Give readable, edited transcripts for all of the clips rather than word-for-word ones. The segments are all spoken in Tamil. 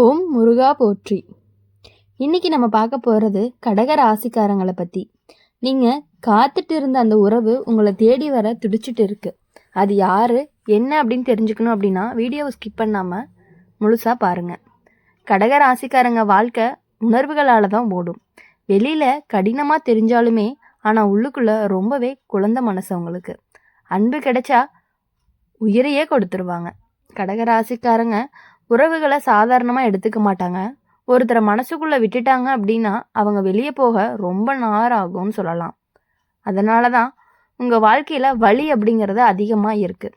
ஓம் முருகா போற்றி. இன்னைக்கு நம்ம பார்க்க போகிறது கடக ராசிக்காரங்களை பற்றி. நீங்கள் காத்துட்டு இருந்த அந்த உறவு உங்களை தேடி வர துடிச்சிட்டு இருக்கு. அது யாரு என்ன அப்படின்னு தெரிஞ்சுக்கணும் அப்படின்னா வீடியோவை ஸ்கிப் பண்ணாமல் முழுசாக பாருங்கள். கடக ராசிக்காரங்க வாழ்க்கை உணர்வுகளால் தான் ஓடும். வெளியில் கடினமாக தெரிஞ்சாலுமே ஆனால் உள்ளுக்குள்ளே ரொம்பவே குழந்தை மனசு அவங்களுக்கு. அன்பு கிடைச்சா உயிரையே கொடுத்துருவாங்க. கடக ராசிக்காரங்க உறவுகளை சாதாரணமாக எடுத்துக்க மாட்டாங்க. ஒருத்தரை மனசுக்குள்ளே விட்டுட்டாங்க அப்படின்னா அவங்க வெளியே போக ரொம்ப நேரம் ஆகும்னு சொல்லலாம். அதனால தான் உங்கள் வாழ்க்கையில் வலி அப்படிங்கிறது அதிகமாக இருக்குது.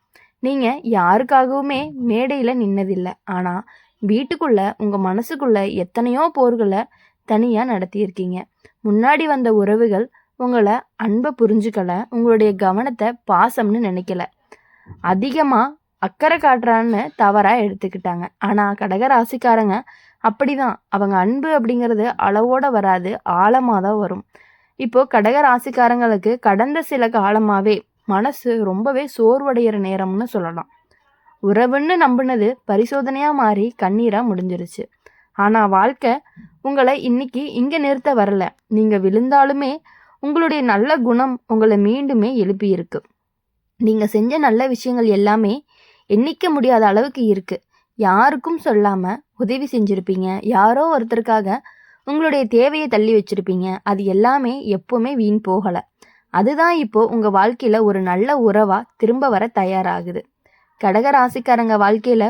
நீங்கள் யாருக்காகவுமே மேடையில் நின்னதில்லை. ஆனால் வீட்டுக்குள்ளே உங்கள் மனசுக்குள்ளே எத்தனையோ போர்களை தனியாக நடத்தியிருக்கீங்க. முன்னாடி வந்த உறவுகள் உங்களை அன்பை புரிஞ்சுக்கலை, உங்களுடைய கவனத்தை பாசம்னு நினைக்கல, அதிகமாக அக்கறை காட்டுறான்னு தவறாக எடுத்துக்கிட்டாங்க. ஆனால் கடக ராசிக்காரங்க அப்படி தான். அவங்க அன்பு அப்படிங்கிறது அளவோடு வராது, ஆழமாக தான் வரும். இப்போது கடக ராசிக்காரங்களுக்கு கடந்த சில காலமாகவே மனசு ரொம்பவே சோர்வடைகிற நேரம்னு சொல்லலாம். உறவுன்னு நம்பினது பரிசோதனையாக மாறி கண்ணீராக முடிஞ்சிருச்சு. ஆனால் வாழ்க்கை உங்களை இன்னைக்கு இங்கே நிறுத்த வரல. நீங்கள் விழுந்தாலுமே உங்களுடைய நல்ல குணம் உங்களை மீண்டுமே எழுப்பியிருக்கு. நீங்கள் செஞ்ச நல்ல விஷயங்கள் எல்லாமே எண்ணிக்க முடியாத அளவுக்கு இருக்குது. யாருக்கும் சொல்லாமல் உதவி செஞ்சுருப்பீங்க. யாரோ ஒருத்தருக்காக உங்களுடைய தேவையை தள்ளி வச்சுருப்பீங்க. அது எல்லாமே எப்போவுமே வீண் போகலை. அதுதான் இப்போது உங்கள் வாழ்க்கையில் ஒரு நல்ல உறவாக திரும்ப வர தயாராகுது. கடக ராசிக்காரங்க வாழ்க்கையில்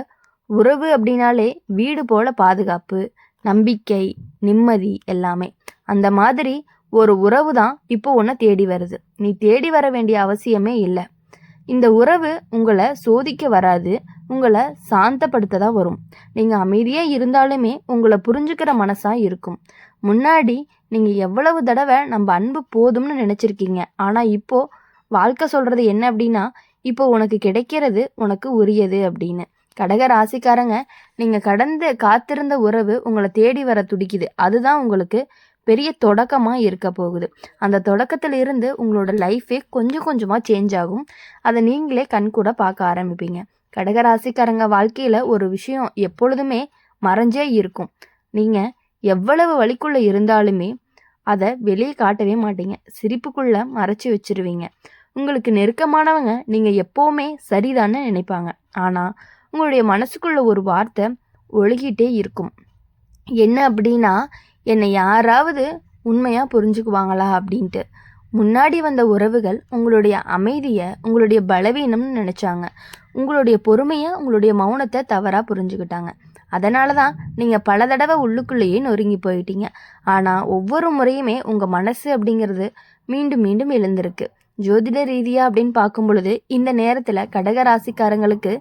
உறவு அப்படின்னாலே வீடு போல பாதுகாப்பு, நம்பிக்கை, நிம்மதி எல்லாமே. அந்த மாதிரி ஒரு உறவு தான் இப்போ உன்னை தேடி வருது. நீ தேடி வர வேண்டிய அவசியமே இல்லை. இந்த உறவு உங்களை சோதிக்க வராது, உங்களை சாந்தப்படுத்த தான் வரும். நீங்கள் அமைதியாக இருந்தாலுமே உங்களை புரிஞ்சுக்கிற மனசாக இருக்கும். முன்னாடி நீங்கள் எவ்வளவு தடவை நம்ம அன்பு போதும்னு நினச்சிருக்கீங்க. ஆனால் இப்போது வாழ்க்கை சொல்கிறது என்ன அப்படின்னா, இப்போ உனக்கு கிடைக்கிறது உனக்கு உரியது அப்படின்னு. கடக ராசிக்காரங்க நீங்கள் கடந்து காத்திருந்த உறவு உங்களை தேடி வர துடிக்குது. அதுதான் உங்களுக்கு பெரிய தொடக்கமாக இருக்க போகுது. அந்த தொடக்கத்தில் இருந்து உங்களோட லைஃபே கொஞ்சம் கொஞ்சமாக சேஞ்ச் ஆகும். அதை நீங்களே கண்கூட பார்க்க ஆரம்பிப்பீங்க. கடகராசிக்காரங்க வாழ்க்கையில் ஒரு விஷயம் எப்பொழுதுமே மறைஞ்சே இருக்கும். நீங்கள் எவ்வளவு வலிக்குள்ளே இருந்தாலுமே அதை வெளியே காட்டவே மாட்டீங்க. சிரிப்புக்குள்ளே மறைச்சி வச்சிருவீங்க. உங்களுக்கு நெருக்கமானவங்க நீங்கள் எப்போவுமே சரிதான்னு நினைப்பாங்க. ஆனால் உங்களுடைய மனசுக்குள்ள ஒரு வார்த்தை ஒழுகிட்டே இருக்கும். என்ன அப்படின்னா, என்னை யாராவது உண்மையாக புரிஞ்சுக்குவாங்களா அப்படின்ட்டு. முன்னாடி வந்த உறவுகள் உங்களுடைய அமைதியை உங்களுடைய பலவீனம்னு நினச்சாங்க. உங்களுடைய பொறுமையை உங்களுடைய மௌனத்தை தவறாக புரிஞ்சுக்கிட்டாங்க. அதனால தான் நீங்கள் பல தடவை உள்ளுக்குள்ளேயே நொறுங்கி போயிட்டீங்க. ஆனால் ஒவ்வொரு முறையுமே உங்கள் மனசு அப்படிங்கிறது மீண்டும் மீண்டும் எழுந்திருக்கு. ஜோதிட ரீதியாக அப்படின்னு பார்க்கும் பொழுது இந்த நேரத்தில் கடக ராசிக்காரங்களுக்கு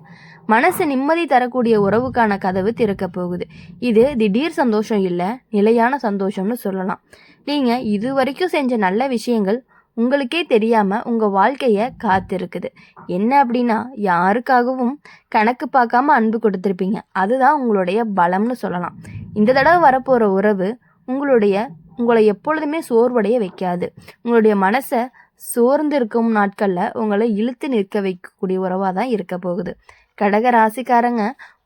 மனசு நிம்மதி தரக்கூடிய உறவுக்கான கதவு திறக்க போகுது. இது திடீர் சந்தோஷம் இல்லை, நிலையான சந்தோஷம்னு சொல்லலாம். நீங்கள் இது வரைக்கும் செஞ்ச நல்ல விஷயங்கள் உங்களுக்கே தெரியாமல் உங்கள் வாழ்க்கையை காத்திருக்குது. என்ன அப்படின்னா, யாருக்காகவும் கணக்கு பார்க்காம அன்பு கொடுத்துருப்பீங்க. அதுதான் உங்களுடைய பலம்னு சொல்லலாம். இந்த தடவை வரப்போகிற உறவு உங்களை எப்பொழுதுமே சோர்வடைய வைக்காது. உங்களுடைய மனசை சோர்ந்து இருக்கும் நாட்களில் உங்களை இழுத்து நிற்க வைக்கக்கூடிய உறவாக தான் இருக்க போகுது. கடக ராசிக்காரங்க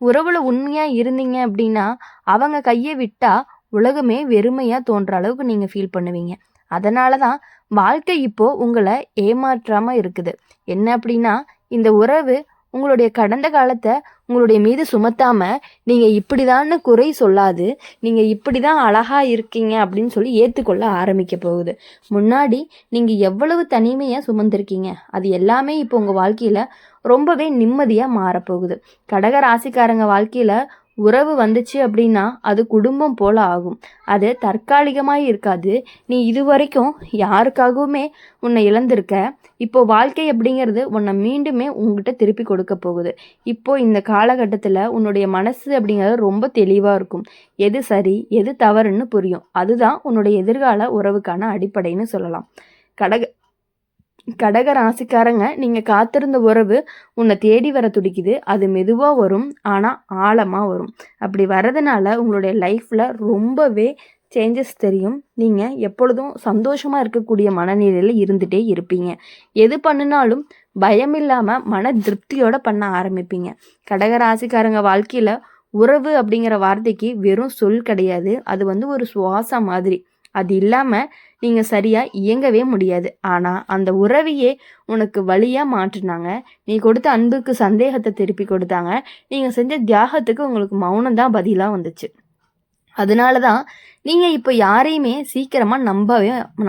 உறவுல உண்மையாக இருந்தீங்க அப்படின்னா அவங்க கையை விட்டால் உலகமே வெறுமையாக தோன்ற அளவுக்கு நீங்கள் ஃபீல் பண்ணுவீங்க. அதனால தான் வாழ்க்கை இப்போது உங்களை ஏமாற்றாமல் இருக்குது. என்ன அப்படின்னா, இந்த உறவு உங்களுடைய கடந்த காலத்தை உங்களுடைய மீது சுமத்தாமல் நீங்கள் இப்படிதான்னு குறை சொல்லாது, நீங்கள் இப்படி தான் அழகாக இருக்கீங்க அப்படின்னு சொல்லி ஏற்றுக்கொள்ள ஆரம்பிக்க போகுது. முன்னாடி நீங்கள் எவ்வளவு தனிமையாக சுமந்திருக்கீங்க அது எல்லாமே இப்போ உங்கள் வாழ்க்கையில் ரொம்பவே நிம்மதியாக மாறப்போகுது. கடக ராசிக்காரங்க வாழ்க்கையில் உறவு வந்துச்சு அப்படின்னா அது குடும்பம் போல் ஆகும். அது தற்காலிகமாக இருக்காது. நீ இது வரைக்கும் யாருக்காகவுமே உன்னை இழந்திருக்க. இப்போ வாழ்க்கை அப்படிங்கிறது உன்னை மீண்டுமே உங்ககிட்ட திருப்பி கொடுக்க போகுது. இப்போ இந்த காலகட்டத்தில் உன்னுடைய மனசு அப்படிங்கிறது ரொம்ப தெளிவாக இருக்கும். எது சரி எது தவறுன்னு புரியும். அதுதான் உன்னுடைய எதிர்கால உறவுக்கான அடிப்படைன்னு சொல்லலாம். கடக ராசிக்காரங்க நீங்கள் காத்திருந்த உறவு உன்னை தேடி வர துடிக்குது. அது மெதுவாக வரும், ஆனால் ஆழமாக வரும். அப்படி வர்றதுனால உங்களுடைய லைஃப்பில் ரொம்பவே சேஞ்சஸ் தெரியும். நீங்கள் எப்பொழுதும் சந்தோஷமாக இருக்கக்கூடிய மனநிலையில் இருந்துகிட்டே இருப்பீங்க. எது பண்ணினாலும் பயம் இல்லாமல் மன திருப்தியோடு பண்ண ஆரம்பிப்பீங்க. கடக ராசிக்காரங்க வாழ்க்கையில் உறவு அப்படிங்கிற வார்த்தைக்கு வெறும் சொல் கிடையாது. அது ஒரு சுவாசம் மாதிரி. அது இல்லாமல் நீங்கள் சரியாக இயங்கவே முடியாது. ஆனால் அந்த உறவையே உனக்கு வழியாக மாற்றினாங்க. நீ கொடுத்த அன்புக்கு சந்தேகத்தை திருப்பி கொடுத்தாங்க. நீங்கள் செஞ்ச தியாகத்துக்கு உங்களுக்கு மௌனம் தான் பதிலாக வந்துச்சு. அதனால தான் நீங்கள் இப்போ யாரையுமே சீக்கிரமாக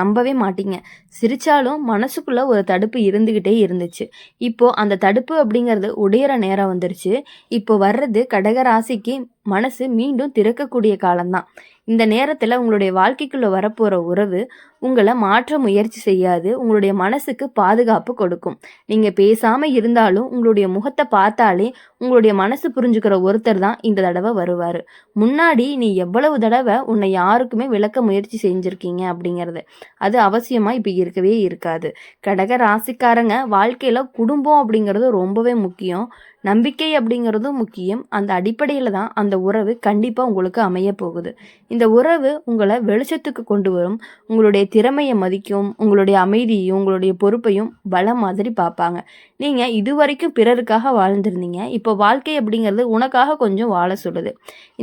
நம்பவே மாட்டீங்க. சிரித்தாலும் மனசுக்குள்ளே ஒரு தடுப்பு இருந்துக்கிட்டே இருந்துச்சு. இப்போது அந்த தடுப்பு அப்படிங்கிறது உடையிற நேரம் வந்துருச்சு. இப்போ வர்றது கடகராசிக்கு மனசு மீண்டும் திறக்கக்கூடிய காலம்தான். இந்த நேரத்தில் உங்களுடைய வாழ்க்கைக்குள்ளே வரப்போகிற உறவு உங்களை மாற்ற முயற்சி செய்யாது. உங்களுடைய மனசுக்கு பாதுகாப்பு கொடுக்கும். நீங்கள் பேசாமல் இருந்தாலும் உங்களுடைய முகத்தை பார்த்தாலே உங்களுடைய மனசு புரிஞ்சுக்கிற ஒருத்தர் தான் இந்த தடவை வருவார். முன்னாடி நீ எவ்வளவு தடவை உன்னை யாருக்குமே விளக்க முயற்சி செஞ்சுருக்கீங்க அப்படிங்கிறது அது அவசியமாக இப்போ இருக்கவே இருக்காது. கடக ராசிக்காரங்க வாழ்க்கையில் குடும்பம் அப்படிங்கிறது ரொம்பவே முக்கியம். நம்பிக்கை அப்படிங்கிறதும் முக்கியம். அந்த அடிப்படையில் தான் அந்த உறவு கண்டிப்பாக உங்களுக்கு அமைய போகுது. இந்த உறவு உங்களை வெளிச்சத்துக்கு கொண்டு வரும். உங்களுடைய திறமையை மதிக்கும். உங்களுடைய அமைதியையும் உங்களுடைய பொறுப்பையும் பலம் மாதிரி பார்ப்பாங்க. நீங்கள் இதுவரைக்கும் பிறருக்காக வாழ்ந்திருந்தீங்க. இப்போ வாழ்க்கை அப்படிங்கிறது உனக்காக கொஞ்சம் வாழ சொல்லுது.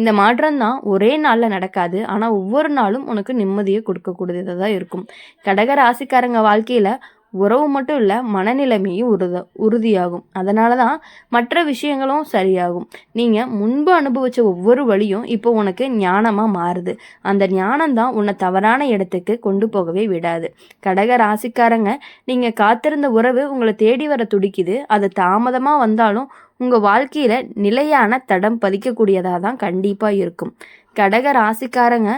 இந்த மாற்றம் தான் ஒரே நாளில் நடக்காது. ஆனால் ஒவ்வொரு நாளும் உனக்கு நிம்மதியை கொடுக்கக்கூடியதாக தான் இருக்கும். கடக ராசிக்காரங்க வாழ்க்கையில் உறவு மட்டும் இல்லை, மனநிலைமையும் உறுதியாகும். அதனால தான் மற்ற விஷயங்களும் சரியாகும். நீங்கள் முன்பு அனுபவித்த ஒவ்வொரு வழியும் இப்போ உனக்கு ஞானமாக மாறுது. அந்த ஞானம் தான் உன்னை தவறான இடத்துக்கு கொண்டு போகவே விடாது. கடக ராசிக்காரங்க, நீங்கள் காத்திருந்த உறவு உங்களை தேடி வர துடிக்குது. அது தாமதமாக வந்தாலும் உங்கள் வாழ்க்கையில் நிலையான தடம் பதிக்கக்கூடியதாக தான் கண்டிப்பாக இருக்கும். கடக ராசிக்காரங்க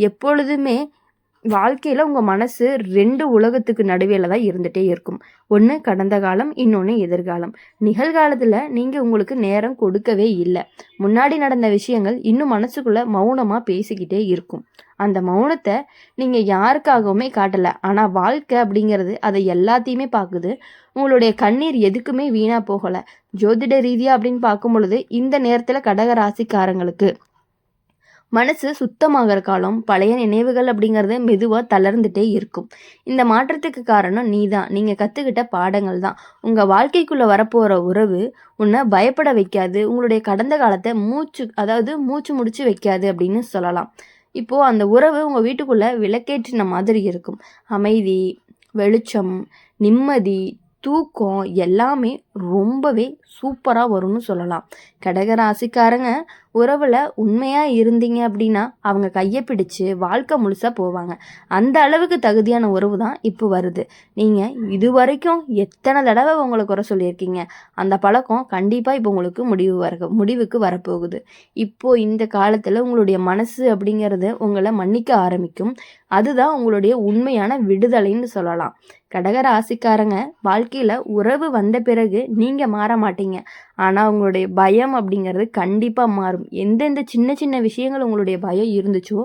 எப்பொழுதுமே வாழ்க்கையில் உங்கள் மனசு 2 உலகத்துக்கு நடுவில் தான் இருந்துகிட்டே இருக்கும். ஒன்று கடந்த காலம், இன்னொன்று எதிர்காலம். நிகழ்காலத்தில் நீங்கள் உங்களுக்கு நேரம் கொடுக்கவே இல்லை. முன்னாடி நடந்த விஷயங்கள் இன்னும் மனசுக்குள்ளே மௌனமாக பேசிக்கிட்டே இருக்கும். அந்த மௌனத்தை நீங்கள் யாருக்காகவுமே காட்டலை. ஆனால் வாழ்க்கை அப்படிங்கிறது அதை எல்லாத்தையுமே பார்க்குது. உங்களுடைய கண்ணீர் எதுக்குமே வீணாக போகலை. ஜோதிட ரீதியாக அப்படின்னு பார்க்கும் பொழுது இந்த நேரத்தில் கடக ராசிக்காரங்களுக்கு மனசு சுத்தமாகிற காலம். பழைய நினைவுகள் அப்படிங்கிறது மெதுவாக தளர்ந்துட்டே இருக்கும். இந்த மாற்றத்துக்கு காரணம் நீங்கள் கற்றுக்கிட்ட பாடங்கள் தான். உங்கள் வாழ்க்கைக்குள்ளே வரப்போகிற உறவு உன்னை பயப்பட வைக்காது. உங்களுடைய கடந்த காலத்தை மூச்சு முடிச்சு வைக்காது அப்படின்னு சொல்லலாம். இப்போது அந்த உறவு உங்கள் வீட்டுக்குள்ளே விளக்கேற்றின மாதிரி இருக்கும். அமைதி, வெளிச்சம், நிம்மதி, தூக்கம் எல்லாமே ரொம்பவே சூப்பராக வரும்னு சொல்லலாம். கடகராசிக்காரங்க உறவில் உண்மையாக இருந்தீங்க அப்படின்னா அவங்க கையை பிடிச்சு வாழ்க்கை முழுசாக போவாங்க. அந்த அளவுக்கு தகுதியான உறவு தான் இப்போ வருது. நீங்கள் இதுவரைக்கும் எத்தனை தடவை உங்களை குறை சொல்லியிருக்கீங்க. அந்த பழக்கம் கண்டிப்பாக இப்போ உங்களுக்கு முடிவுக்கு வரப்போகுது. இப்போது இந்த காலத்தில் உங்களுடைய மனசு அப்படிங்கிறது உங்களை மன்னிக்க ஆரம்பிக்கும். அதுதான் உங்களுடைய உண்மையான விடுதலைன்னு சொல்லலாம். கடகராசிக்காரங்க வாழ்க்கையில் உறவு வந்த பிறகு நீங்கள் மாற மாட்டீங்க. ஆனால் உங்களுடைய பயம் அப்படிங்கிறது கண்டிப்பாக மாறும். எந்தெந்த சின்ன சின்ன விஷயங்கள் உங்களுடைய பயம் இருந்துச்சோ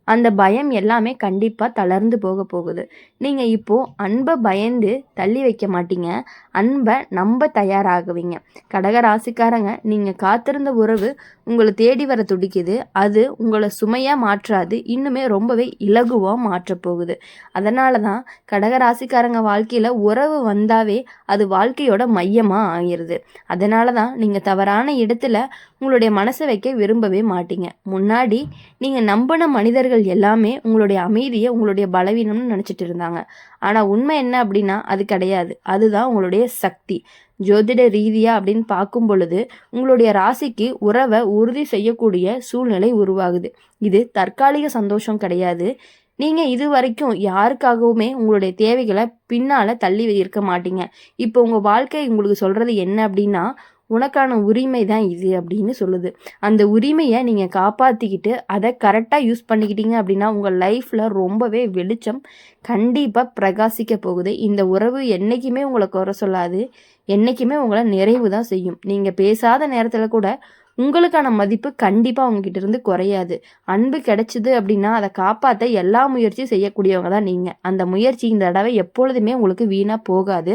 அந்த பயம் எல்லாமே கண்டிப்பாக தளர்ந்து போகுது. நீங்கள் இப்போது அன்பை பயந்து தள்ளி வைக்க மாட்டீங்க. அன்பை நம்ப தயாராகுவீங்க. கடகராசிக்காரங்க, நீங்கள் காத்திருந்த உறவு உங்களை தேடி வர துடிக்குது. அது உங்களை சுமையாக மாற்றாது, இன்னுமே ரொம்பவே இலகுவாக மாற்றப்போகுது. அதனால தான் கடகராசிக்காரங்க வாழ்க்கையில் உறவு வந்தாவே அது வாழ்க்கையோட மையமாக ஆகிடுது. அதனால தான் நீங்கள் தவறான இடத்துல உங்களுடைய மனசை வைக்க விரும்பவே மாட்டீங்க. முன்னாடி நீங்கள் நம்பின மனிதர்கள் எல்லாமே உங்களுடைய அமைதியை உங்களுடைய பலவீனம்னு நினச்சிட்டு இருந்தாங்க. ஆனால் உண்மை என்ன அப்படின்னா அது கிடையாது. அதுதான் உங்களுடைய சக்தி. ஜோதிட ரீதியாக அப்படின்னு பார்க்கும் பொழுது உங்களுடைய ராசிக்கு உறவை உறுதி செய்யக்கூடிய சூழ்நிலை உருவாகுது. இது தற்காலிக சந்தோஷம் கிடையாது. நீங்கள் இது வரைக்கும் யாருக்காகவுமே உங்களுடைய தேவைகளை பின்னால் தள்ளி இருக்க மாட்டீங்க. இப்போ உங்கள் வாழ்க்கை உங்களுக்கு சொல்கிறது என்ன அப்படின்னா, உனக்கான உரிமை தான் இது அப்படின்னு சொல்லுது. அந்த உரிமையை நீங்கள் காப்பாற்றிக்கிட்டு அதை கரெக்டாக யூஸ் பண்ணிக்கிட்டீங்க அப்படின்னா உங்கள் லைஃப்பில் ரொம்பவே வெளிச்சம் கண்டிப்பாக பிரகாசிக்க போகுது. இந்த உறவு என்றைக்குமே உங்களை குறை சொல்லாது, என்றைக்குமே உங்களை நிறைவு தான் செய்யும். நீங்கள் பேசாத நேரத்தில் கூட உங்களுக்கான மதிப்பு கண்டிப்பாக அவங்ககிட்ட இருந்து குறையாது. அன்பு கிடைச்சிது அப்படின்னா அதை காப்பாற்ற எல்லா முயற்சியும் செய்யக்கூடியவங்க தான் நீங்கள். அந்த முயற்சி இந்த தடவை எப்பொழுதுமே உங்களுக்கு வீணாக போகாது.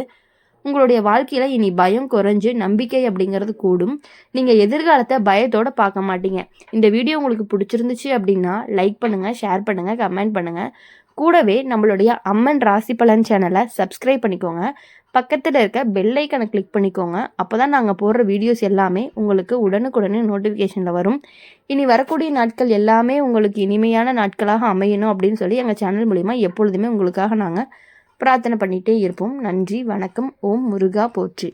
உங்களுடைய வாழ்க்கையில் இனி பயம் குறைஞ்சு நம்பிக்கை அப்படிங்கிறது கூடும். நீங்கள் எதிர்காலத்தை பயத்தோடு பார்க்க மாட்டீங்க. இந்த வீடியோ உங்களுக்கு பிடிச்சிருந்துச்சு அப்படின்னா லைக் பண்ணுங்கள், ஷேர் பண்ணுங்கள், கமெண்ட் பண்ணுங்கள். கூடவே நம்மளுடைய அம்மன் ராசி பலன் சேனலை சப்ஸ்கிரைப் பண்ணிக்கோங்க. பக்கத்தில் இருக்க பெல் ஐக்கனை கிளிக் பண்ணிக்கோங்க. அப்போ தான் நாங்கள் போடுற வீடியோஸ் எல்லாமே உங்களுக்கு உடனுக்குடனே நோட்டிஃபிகேஷனில் வரும். இனி வரக்கூடிய நாட்கள் எல்லாமே உங்களுக்கு இனிமையான நாட்களாக அமையணும் அப்படின்னு சொல்லி எங்கள் சேனல் மூலிமா எப்பொழுதுமே உங்களுக்காக நாங்கள் பிரார்த்தனை பண்ணிகிட்டே இருப்போம். நன்றி, வணக்கம். ஓம் முருகா போற்றி.